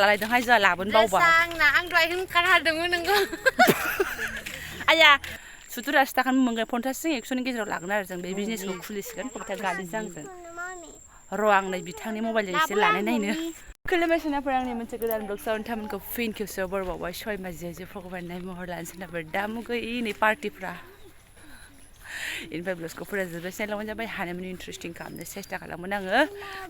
อะไรต้องให้จะลาบนเบาบ่สร้างนะอังด้วยขึ้นกระดาษดึงนึงก็อายาสุดท้ายสตาร์กันมึงกับพนทัศน์อีกส่วนนึงก็จะหลักนะจังเบบี้เนี่ยสกุลคุลิสกันพวกทางการดิจังจังระวังในบิทางนี้โมบายเลยเสียหลานในเนื้อคือเลยไม่ใช่นะพลังนี้มันจะกระดานบล็อกซาวน์ทำมันก็ฟินคิวเซิร์ฟเวอร์บอกว่าช่วยมาเจอพวกวันในมหาลัยสนับสนุนดามุก็อีในปาร์ตี้พระอินเฟบลสก็พูดจะเป็นเส้นแล้วมันจะไปหาในมันอินทรสติ้งคำเนี่ยเสียสตาร์กันแล้วมันนั่ง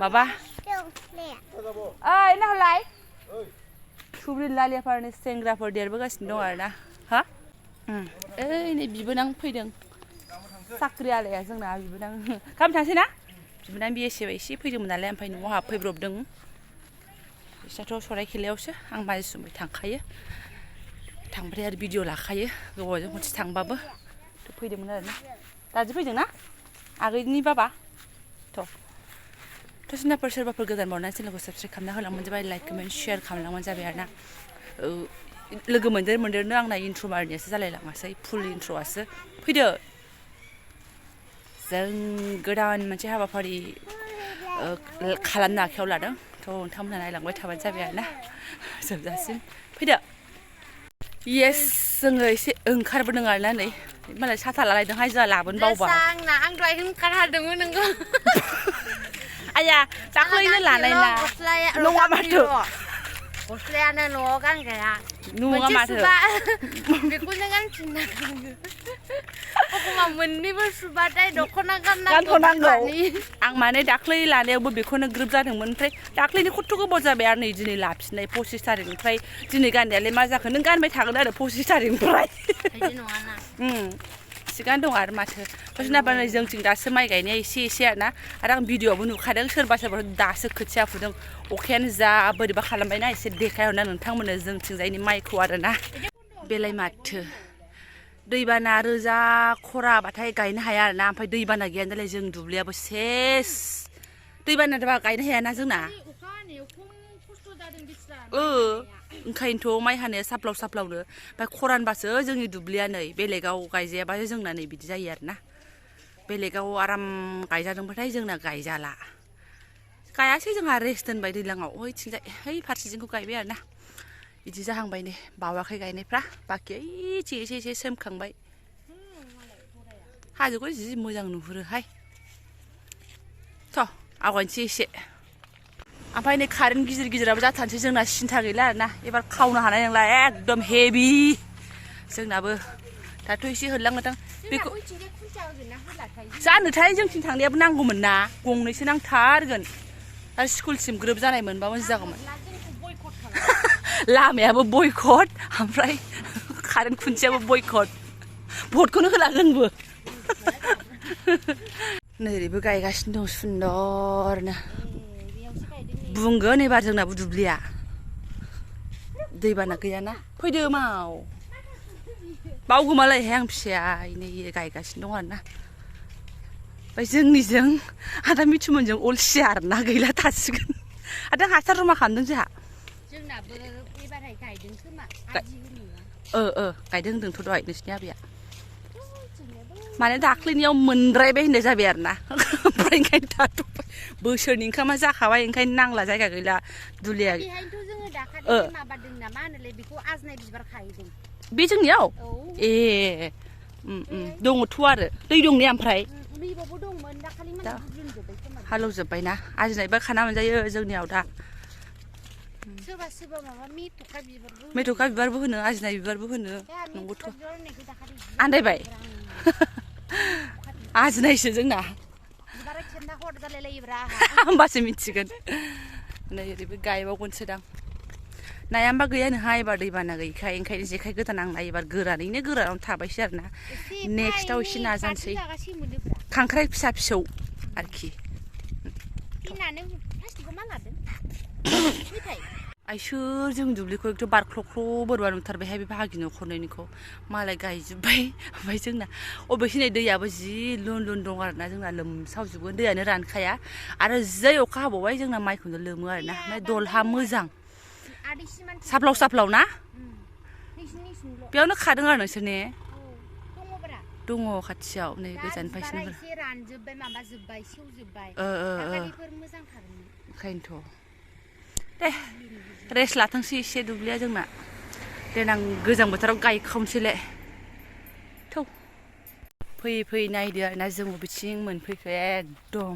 มาบ้าน่าอะไรทุบลินลาเลียพาร์เนสเซงกราฟอร์เดียร์บักสโนว์นะฮะนี่บีบนังพูดดึงสักเรียอะไรอย่างนะบีบนังคำถามสินะบีบนังบีเอชไว้สิพูดดึงมันอะไรไปหนูว่าพูดรบดึงฉันโทรสายคิดแล้วใช่อังมาสมัยทางใครทางประเทศวิดีโอหลักใครก็ว่าจะคนทางบ้าบ่ทุกพูดดึงมันอะไรนะแต่จะพูดดึงนะอะไรนี่บ้าทุกถ้าฉันน่าเปิดเผยว่าเปิดกระดานบอลนั้นฉันเลยก็ subscribe คำนั้นเขาหลังมันจะไปไลค์คอมเมนต์แชร์คำหลังมันจะไปนะเลยก็เหมือนเดิมเรื่องในอินโทรมาเนี่ยจะอะไรหลังมาใช้full introอ่ะสิพี่เด้อซึ่งกระดานมันจะให้ว่าพอดีขลังหนักเขาหลังทุกทำอะไรหลังไว้ทำมันจะไปนะสำหรับฉันพี่เด้อ yes ซึ่งเลยสิคาร์บอนหนึ่งอะไรนั่นเลยมันเลยชาติอะไรต้องให้จะลาบนเบาบ่สร้างนะอังด้วยขึ้นกระดาษดึงนึงก็อายาจักเลยนั่นหลานเลยนะนุ่งมาเถอะAustralia no kan kaya. Nunga ma the. Bikun kan cina. Aku mamun ni bersuba dai dokona kan na. Kan thona go. Ang mane daklai lane bu bikun group जादोंमोन ओमफ्राय दाख्लै नि खथ्थ'खौ बजाबाय आरो नै दिनै लाफिननाय 25 थारिखनिफ्राय दिनै गाननायालाय मा जाखो नों गानबाय थागोन आरो 25 थारिखनिफ्राय बिदि नङा ना सिगां दं आरो माथो फसनाबानो जोंथिं दासो माइ गायनाया एसे आरो ना आरो आं भिडिअ'आवबो नुखादों सोरबा दासो खोथिया फुदों अखायानो जा बोरैबा खालामबायना एसे देखायहरना नोंथांमोननो जोंथिंजायनि माइखौ आरो ना बेलाय माथो दैबाना रोजा खराबाथाय गायनो हाया आरो ना ओमफ्राय दैबाना गैया नालाय जों दुब्लियाबो सेस दैबाना जाबा गायनो हायाना जोंना ओंखायनोथ' माइ हानाया साफ्लावनो ओमफ्राय खरानबासो जोंनि दुब्लिया नै बेलेगाव गायजायाबासो जोंना नै बिदि जायो आरोना बेलेगाव आराम गायजादोंबाथाय जोंना गायजाला गायासै जोंहा रेस्ट दोनबाय दैज्लाङाव ओइथिंजाय फारसेथिंखौ गायबाय आरोना बिदि जाहांबाय नै बावाखै गायनायफ्रा बाखि एसे सोमखांबाय हाजोखौ जि मोजां नुहुरोहाय थ' आवगायनोसै एसे ओमफ्राय नै कारेन्ट गिदिराबो जाथारनोसै जोंना सिन्था गैला आरोना एबार खावनो हानाय नंला एकदम हेभि जोंनाबो दाथ' एसे होलांगोनदां बेखौ जानोथाय जोंथिं थांनायाबो नांगौमोन ना गंनैसो नांथारगोन आरो स्कुलसिम ग्रोब जानाय मोनबा मोजां जागौमोन लामायाबो बयकट ओमफ्राय कारेन्ट खुन्थियाबो बयकट भटखौनो होला जोंबो नै ओरैबो गायगासिनो दं सुन्दरनो बुंगोन एबार जोंनाबो दुब्लिया दैबाना गैयाना फैदो माव बावगोमालायहाय आं फिसाया नै गायगासिनो दं आरोना ओमफ्राय जोंनिजों आदा मिथुमोनजों अलसिया आरोना गैला थासिगोन आदा हासार जमा खालामदों जोंहा जोंनाबो एबारहाय गायदों खोमा गायदों होनदोंथ' दहाय नोंसिनि आबैया माने दाख्लैनियाव मोनद्रायबाय होननाय जाबाय आरोना ओमफ्राय ओंखायनो दाथ' बोसोरनि ओंखामा जाखाबाय ओंखायनो नांला जायगा गैला दुलिया बे जोंनियाव ए दङथ' आरो दै दं ने ओमफ्राय हालेवजोब्बायना आजिनायबा खाना मोनजायो जोंनियाव दा मेथ'खा बिबारबो होनो आजिनाय बिबारबो होनो नंगौथ' आन्दायबाय आजिनायसो जोंना होमबासो मिथिगोन नै ओरैबो गायबावगोनसोदां नाया होमबा गैया नोंहा एबार दैबाना गैयिखाय ओंखायनो जेखाइ गोदान आंना एबार गोरानावनो थाबायसै आरोना नेक्स्टआव एसे नाजानोसै खांख्राइ फिसा आरोखि आइसोर जों दुब्लिखौ एकदम बारख्ल'ख्ल' बोरैबा नुथारबायहाय बे भागि न'खरनैनिखौ मालाय गायजोब्बाय ओमफ्राय जोंना अबेसे नै दैयाबो जि लुन दं आरोना जोंना लोमसावजोबगोन दैयानो रानखाया आरो जै अखा हाबावबाय जोंना माइखौनो लोमो आरोना ओमफ्राय दलहा मोजां साफ्लाव ना बेयावनो खादों आरो नोंसोर ने दङ खाथियाव नै गोजाननिफ्रायसो ओंखायनोथ' दे रेस्ट लाथोंसै एसे दुब्लिया जोंना देनां गोजां बोथोराव गायखावनोसैलाय थौ फैयै फैयै नायदो आरोना जों बबेथिं मोनफैखो एकदम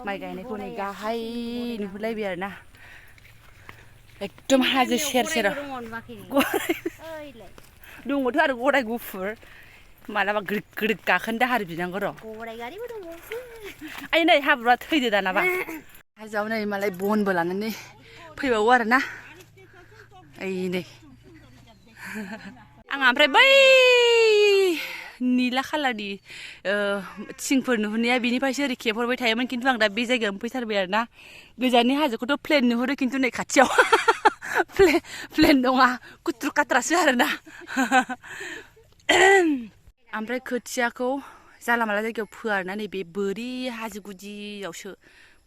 माइ गायनायखौ नै गाहाय नुहुरलायबाय आरोना एकदम हाजो सेर सेराव दङथ' आरो गराय गुफुर मालाबा ग्रिद ग्रिद गाखोनो दाहार बिनांगौ र' गराय गारिबो दंबावोसो आइ नै हाब्रुआ थैदो दानाबा हाजोआव नै मालाय बनबो लानानै फैबावो आरोना ओइ नै आंहा ओमफ्राय बै निला खालारनि थिंफोर नुहुरनाया बिनिफ्रायसो ओरै खेबहरबाय थायोमोन खिन्थु आं दा बे जायगायावनो फैथारबाय आरोना गोजाननि हाजोखौथ' प्लेन नुहुरो खिन्थु नै खाथियाव प्लेन नङा कुट्रु काट्रासो आरोना ओमफ्राय खोथियाखौ जाला माला जायगायाव फोआ आरोना नैबे बोरि हाजो गुदियावसो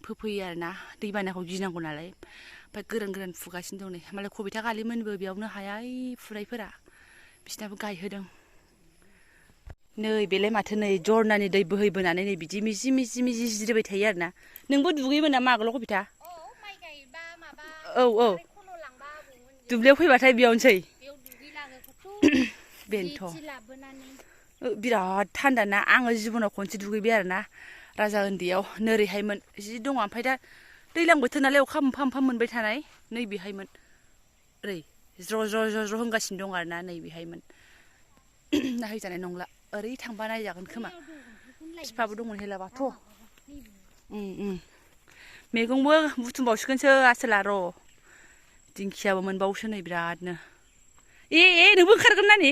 फोफैयो आरोना दैबानाखौ गिनांगौ नालाय ओमफ्राय गोरान गोरान फुगासिनो दं नै मालाय कबिता गालिमोनबो बेयावनो हाया फुनायफोरा बिसिनाबो गायहोदों नै बेलाय माथो नै जरनानि दै बोहैबोनानै नै बिदि मिजि मिजि मिजि जिरायबाय थायो आरोना नोंबो दुगैयोमोन नामा आगोलाव कबिता औ दुब्लियाव फैबाथाय बेयावनोसै बेनोथ' बिराद थान्दा ना आङो जिबनाव खनसे दुगैबाय आरोना राजा उन्दैयाव नोरैहायमोन जि दङ ओमफ्राय दा दैज्लां बोथोर नालाय अखा मोनफा मोनफा मोनबाय थानाय नैबेहायमोन ओरै ज्र' ज्र' ज्र' ज्र' होनगासिनो दं आरोना नैबेहायमोन नायहैजानाय नंला ओरै थांबा नायजागोन खोमा बिफाबो दंमोन हेलाबाथ' मैगंबो बुथुमबावसिगोनसो आसोला र' दिंखियाबो मोनबावोसो नै बिरादनो ए नोंबो ओंखारगोन नानि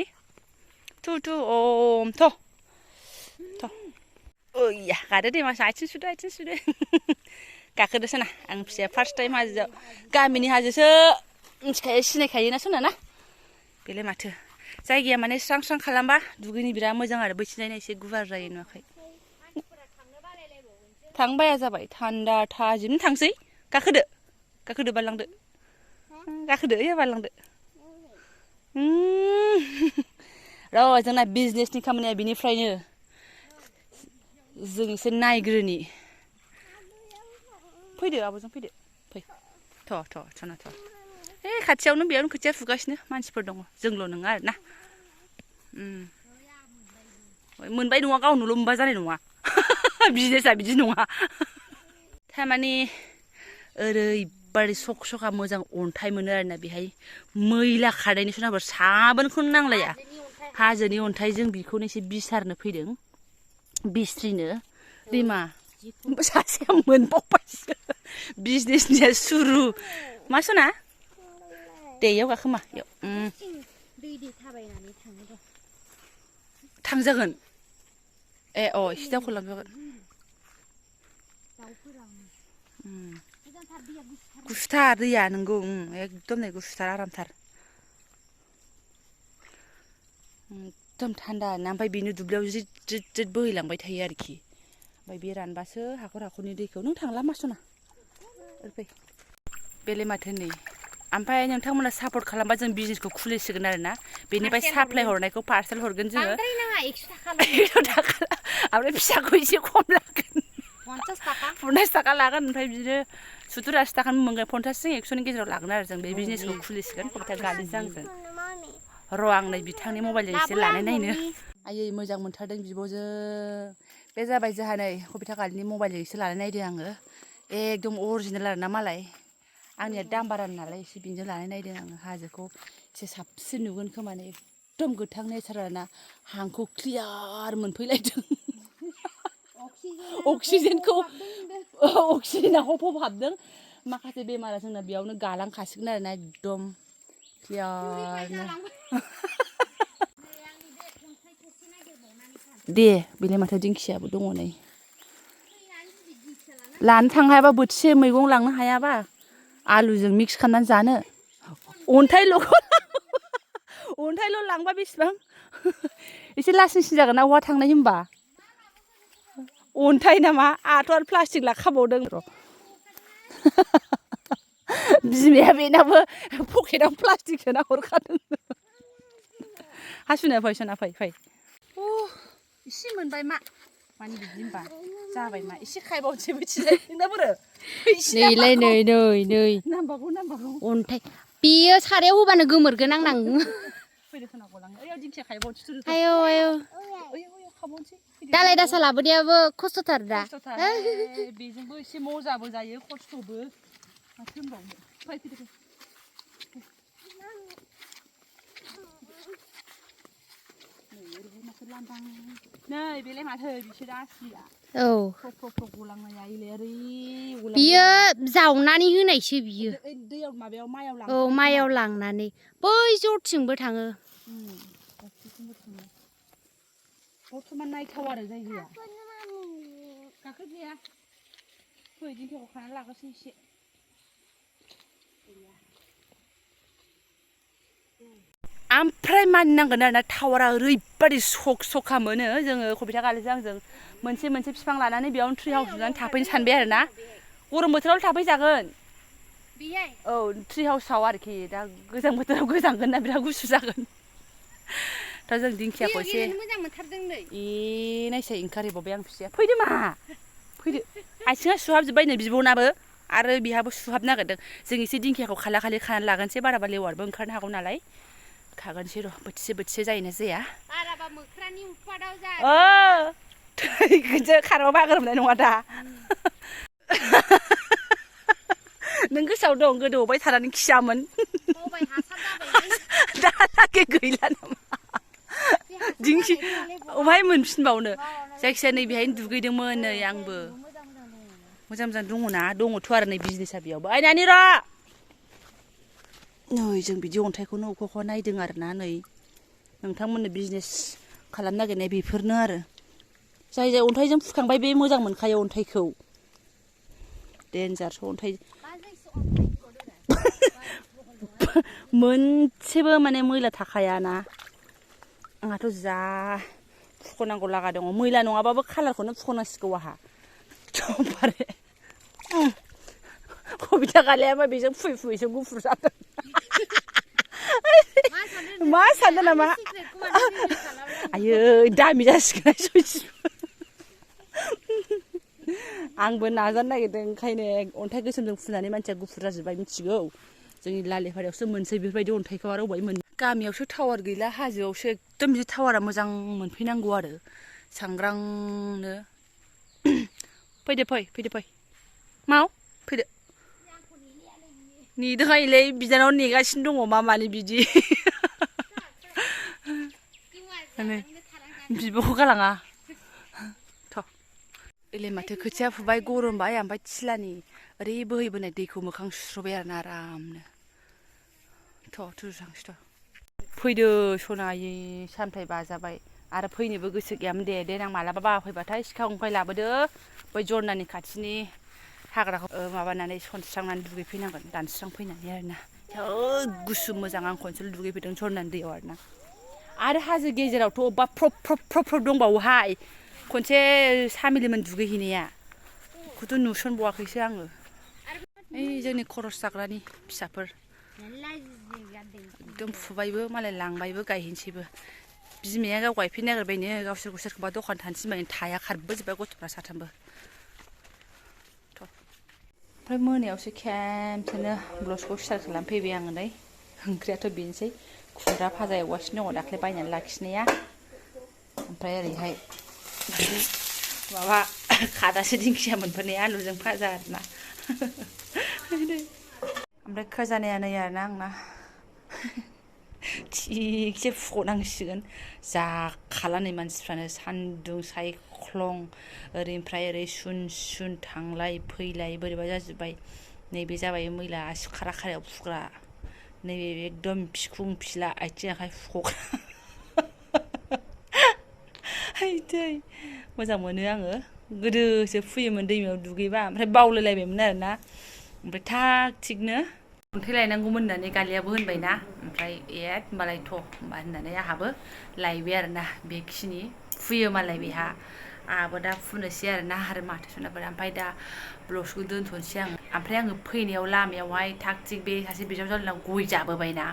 थु अम थ' ओइया गादो दे मासा आथिं सुदो गाखोदोसो ना आं फिसाया फार्स्ट टाइम हाजोआव गामिनि हाजोसो मिथिखायो सिनायखायो ना सना ना बेलाय माथो जायगाया माने स्रां स्रां खालामबा दुगैनो बिराद मोजां आरो बैथिंजायना एसे गुवार जायो नुवाखै थांनो बाया जाबाय थान्दा थाजिम थांसै गाखोदो बारलांदो ओइया बारलांदो र' जोंना बिजनेसनि खामानिया बिनिफ्रायनो जों एसे नायग्रोनि फैदो आब'जों फैदो फै थ' खाथियावनो बेयावनो खोथिया फुगासिनो मानसिफोर दङ जोंल' नङा आरोना मोनबाय नङा गावनोल' मोनबा जानाय नङा बिजनेसा बिदि नङा थारमाने ओरैबादि सखा मोजां अन्थाइ मोनो आरोना बेहाय मैला खारनायनि सोनाबो साबोनखौनो नांलाया हाजोनि अन्थाइ जों बेखौनो एसे बिसारनो फैदों बिस्रिनो दैमा सासेया मोनबावबायसो बिजनेसनिया सुरु मा सना दे इयाव गाखोमा इयाव थांजागोन ए एसे दावखोलांजागोन गुसुथार दैया नंगौ एकदम नै गुसुथार आरामथार एकदम थान्दा ना ओमफ्राय बेनो दुब्लियाव जिद बोहैलांबाय थायो आरोखि ओमफ्राय बे रानबासो हाखरनि दैखौ नों थांला मासना ओरै फै बेलाय माथो नै ओमफ्राय नोंथांमोना सापर्ट खालामबा जों बिजनेसखौ खुलिसिगोन आरोना बेनिफ्राय साप्लाय हरनायखौ पार्सेल हरगोन जोङो 100 थाखा ओमफ्राय फिसाखौ एसे खम लागोन 50 थाखा लागोन ओमफ्राय बिदिनो 70-80 थाखानि मोनगोन 50जों 100नि गेजेराव लागोन आरो जों बे बिजनेसखौ खुलिसिगोन कबिता गालिजों आंजों र' आं नै बिथांनि मबाइलजों एसे लानाय नायनो आयै मोजां मोनथारदों बिब'जों बे जाबाय जोंहा नै कबिता गालिनि मबाइलजों एसे लानाय नायदों आङो एकदम अरिजिनेल आरोना मालाय आंनिया दाम बारा नालाय एसे बिजों लानाय नायदों आङो हाजोखौ एसे साबसिन नुगोन खोमाने एकदम गोथां नेचारेल ना हांखौ क्लियार मोनफैलायदों अक्सिजेना हब हाबदों माखासे बेमारा जोंना बेयावनो गालांखासिगोन आरोना एकदम क्लियारनो दे बेलाय माथो दिंखियाबो दङ नै लानो थांनो हायाबा बोथिसे मैगं लांनो हायाबा आलुजों मिक्स खालामनानै जानो अन्थाइल' लांबा बेसेबां एसे लासिंसिं जागोन ना बहा थांनाय होनबा अन्थाइ नामा आंहाथ' आरो प्लास्टिक लाखाबावदों र' बिमाया बेनाबो पकेटाव प्लास्टिक सोना हरखादों हासुना फै सना फै एसे मोनबाय मा मानि बिदि होनबा जाबाय मा एसे खायबावनोसै मिथिबाय नोंना बोरो नैलाय नै नांबागौ अन्थाइ बेयो सारायाव होबानो गोमोरगोन आंनां फैदो खोना गलाङो ओयाव दिंखिया खायबावनोसै आयौ ओयाव खाबावनोसै दालाय दासा लाबोनायाबो खस्थ'थार दा खस्थ'थार बेजोंबो एसे मजाबो जायो खस्थ'बो माथो होनबावनो फैदो नै बेलाय माथो बिसोर आसलिया औ फ्र गलांनाया इलाय ओरै बियो जावनानै होनायसो बियो दैयाव माबायाव माइयाव औ माइयाव लांनानै बै जरथिंबो थाङो बर्थमान नायथाव आरो जायगाया गाखोजाया फै दिंखियाखौ खानानै लाग्रोसै एसे ओमफ्राय मानिनांगोन आरोना टावारा ओरैबादि सखा मोनो जोङो कबिता गालिजों आंजों मोनसे बिफां लानानै बेयावनो ट्रि हाउस लुनानै थाफैनो सानबाय आरो ना गरम बोथोराव थाफैजागोन औ ट्रि हाउसआव आरोखि दा गोजां बोथोराव गोजांगोन ना बिराद गुसु जागोन दा जों दिंखियाखौ एसे मोजां मोनथारदों नै नायसाय ओंखारहैबावबाय आं फिसाया फैदो मा फैदो आथिङा सुहाबजोब्बायनो बिब'नाबो आरो बिहाबो सुहाब नागिरदों जों एसे दिंखियाखौ खालाखालि खानानै लागोनसै बाराबा लेवारबो ओंखारनो हागौ नालाय खागोनसै र' बोथिसे जायोना जाया बाराबा मोख्रानि उৎपाताव जा थैगोनसो खारबा बागोरनाय नङा दा नों गोसोआव दं गोदो अबाय थानानै खियामोन दालागै गैला नामा दिंखि अबहाय मोनफिनबावनो जायखिजाया नै बेहायनो दुगैदोंमोन नै आंबो मोजां दङथ' आरो नै बिजनेसा बेयावबो ओइ नानि र' नै जों बिदि अन्थाइखौनो अखा नायदों आरो ना नै नोंथांमोननो बिजनेस खालामनो नागिरनाय बेफोरनो आरो जाय अन्थाइजों फुखांबाय बे मोजां मोनखायो अन्थाइखौ देन्जारसो अन्थाइ मोनसेबो माने मैला थाखायाना आंहाथ' जा फुख'नांगौ लागा दङ मैला नङाबाबो कालारखौनो फुख'नांसिगौ आंहा एकदमबारे कबिता गालायाबा बेजों फुयैसो गुफुर जादों मा सानदों नामा आयै दामि जासिगोन आंबो नाजानो नागिरदों ओंखायनो अन्थाइ गोसोमजों फुनानै मानसिया गुफुर जाजोब्बाय मिथिगौ जोंनि लालेपारायावसो मोनसै बेफोरबायदि अन्थाइखौ आरो अबाय मोन गामियावसो टावार गैला हाजोआवसो एकदम बिदि टावारा मोजां मोनफैनांगौ आरो सांग्रांनो फैदो माव फैदो नेदोंहायलै बिदानाव नेगासिनो दङ मा मानि बिदि बिब'खौ गालाङा एले माथो खोथिया फुबाय गरमबाय ओमफ्राय थिलानि ओरै बोहैबोनाय दैखौ मोखां सुस्रबाय आरोना आरामनो थुजांसै फैदो सनायै सामथाइ बाजाबाय आरो फैनोबो गोसो गैयामोन दे देनां मालाबा बाबा फैबाथाय सिखा खंखाय लाबोदो बै जरनानि खाथिनि हाग्राखौ माबानानै सनस्रांनानै दुगैफैनांगोन दानस्रांफैनानै आरोना गुसु मोजां आं खनसे दुगैफैदों जरनानि दैयाव आरोना आरो हाजो गेजेरावथ' अबेबा फ्रब दंबावोहाय खनसे सामिलिमोन दुगैहैनाया बेखौथ' नुसनबावाखैसो आङो ओइ जोंनि खरस जाग्रानि फिसाफोर एकदम फुबायबो मालाय लांबायबो गायहैनोसैबो बिमाया गाव गायफैनो नागिरबायनो गावसोरखौ सोरखौबा दखान थानो थिनबायनो थाया खारबोजोब्बाय गथ'फ्रा साथामबो ओमफ्राय मोनायावसो खेमसेनो ब्लाउसखौ स्टाइल खालामफैबाय आङो नै ओंख्रियाथ' बेनोसै खुमब्रा भाजा एवगासिनो दङ दाख्लै बायनानै लाखिनाया ओमफ्राय ओरैहाय माबा खादासे दिंखिया मोनबोनाय आलुजों भाजा आरोना ओमफ्राय खोजानाया नै आरोना आंना थिगसे फुख'नांसिगोन जाखाला नै मानसिफ्रानो सान्दुं सायख्लं ओरैनिफ्राय ओरै सुन थांलाय फैलाय बोरैबा जाजोब्बाय नैबे जाबाय मैला आसि खारायाव फुग्रा नैबे एकदम फिखुं फिला आथिं आखाइ फुख'ग्रा आइदै मोजां मोनो आङो गोदोसो फुयोमोन दैमायाव दुगैबा ओमफ्राय बावलायलायबायमोन आरोना ओमफ्राय थाग थिगनो अन्थाइ लायनांगौमोन होननानै गालियाबो होनबायना ओमफ्राय होनबालाय थ' होनबा होननानै आंहाबो लायबाय आरोना बेखिनि फुयो मालाय बेहा आंहाबो दा फुनोसै आरो माथो सुनाफोरा ओमफ्राय दा ब्लसखौ दोनथ'नोसै आं ओमफ्राय आङो फैनायाव लामायावहाय थाग थिग बे सासे बिजावजालिनाव गय जाबोबायना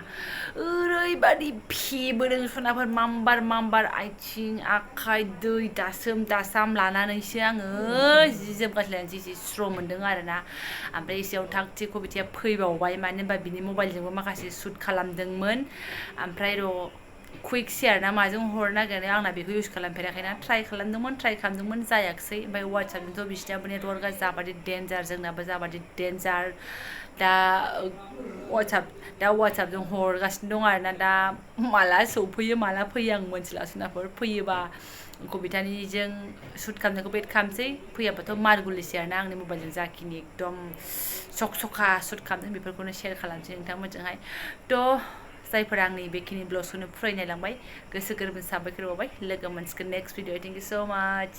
ओरैबादि फेबोदों सुनाफोर मामबार आथिं आखाइ दै दासोम लानानैसो आङो जि जोम गानस्लायनानैसो एसे स्र' मोन्दों आरोना ओमफ्राय एसेयाव थाग थिग कबिथाया फैबावबाय मानो होनबा बिनि मबाइलजोंबो माखासे सुट खालामदोंमोन ओमफ्राय कुइक शेयार ना माजों हरनो नागिरदों आंना बेखौ इउज खालामफेराखैना ट्राइ खालामदोंमोन जायाखिसै ओमफ्राय वाट्सएपजोंथ' बिसिनाबो नेटवर्कआ जाबादि डेन्जार जोंनाबो जाबादि डेन्जार दा वाट्सएपजों हरगासिनो दं आरोना दा माला सौफैयो माला फैयो आं मोनथिला सुनाफोर फैयोबा कबिथानिजों सुट खालामनायखौ वेट खालामसै फैयाबाथ' मारगुलिसै आरोना आंनि मबाइलजों जाखिनि एकदम सखा सुट खालामदों बेफोरखौनो शेयार खालामसै नोंथांमोनजोंहाय थ' जायफोरा आंनि बेखिनि ब्लग्सखौनो फरायनायलांबाय गोसो गोरबोनि साबायखर बावबाय लोगो मोनसिगोन नेक्स्ट भिडिअ थेंक इउ स' माच